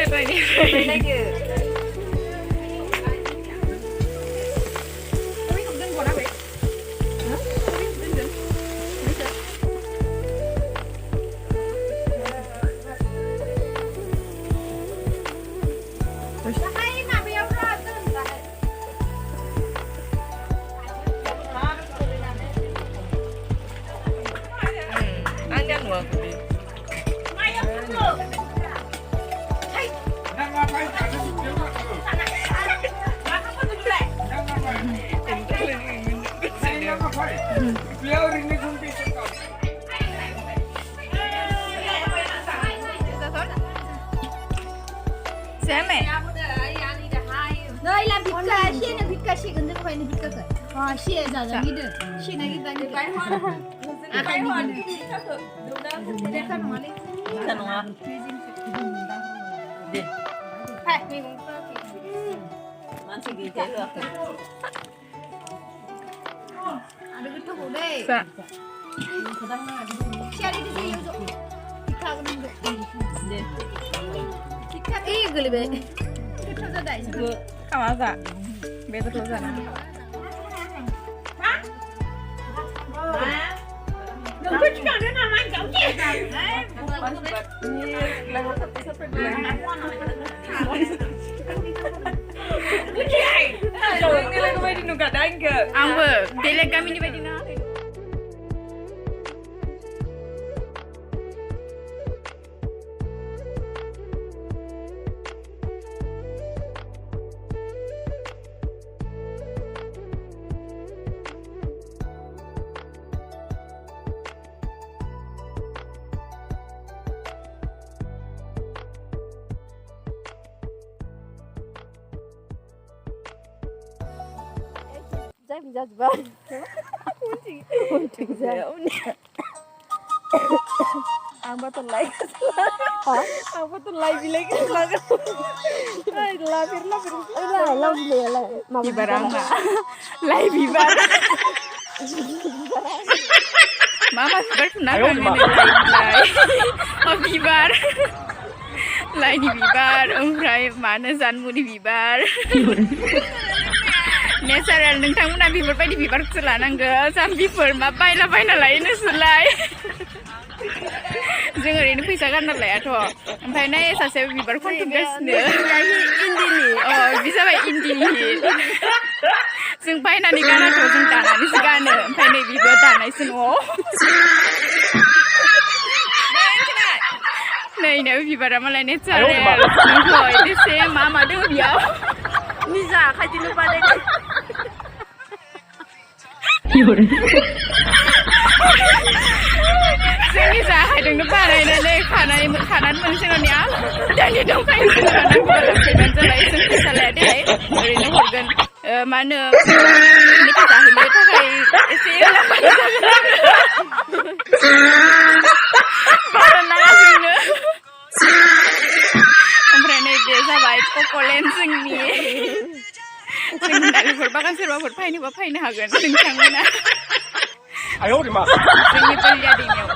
Rồi làm thịt cà, xiên làm thịt cà xị gần phải làm thịt cà cỡ. Xiên ra rồi đi được. Xiên này cái cái hoa. Cái hoa này. Để khăn hoa đi. Khăn hoa. Đi. Hai, mình cũng có thịt. Mang thịt gì thế được. Ada gitu deh. Sa. Xiên đi đi yo. Thịt khao cái này. Đi. Thịt khao cái geli be. Kamu agak betul betul sana. Đừng có chỉ cần nó mang chậu chứ. Ang ber, dia kami ni bagi nak. Saya bisa juga. Unting saya. Ang betul like. Ang betul like bilang like. Ay, lapir. Bibarang na. Like bibar. Mama sekarang kenapa ni like? Oh bibar. Like ni bibar. Umray mana zanmu ni bibar. Natural नोंथांमोना बिबारबायदि बिबारखौ लानांगौ जाम्बिफोर मा बायना लायो नोंसोरलाय जों ओरैनो फैसा गारना लायाथ' ओमफ्राय नाय सासे बिबार खनथुमगासिनो इन्दिनि बि जाबाय इन्दिनि जों बायनानै गानाथ' जों दानानैसो गानो ओमफ्राय नै बिबो दानायसो न'आव नै नै बिबारा मालाय नेचारेल नोंखौ एसे मा दङ बेयाव निजा आखाइजोंनो बानायनाय जोंनि जा आखाइजोंनो बानायनानै खानानै मोनसेल'नि दानि दंखायो लानांगौ फैबानो जाबाय जों फैसा लाया देलाय ओरैनो हरगोन मा होनो मेथाइ जाहैनो थाखाय एसे बारा नाङा जोंनो ओमफ्राय नै बे जाबाय कक'लेण्ड जोंनि नालेंखर बागान सोरबाफोर फायनोबा फायनो हागोन नोंथांमोना जोंनि बलिया दैमायाव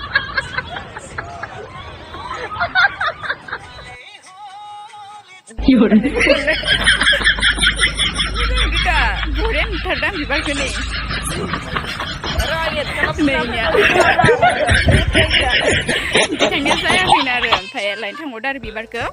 बरिया नुथारदां बिबारखौ नै नैनिया बिथांनिया जायाखैनो आरो ओमफ्राय लायनो थांबावदों आरो बिबारखौ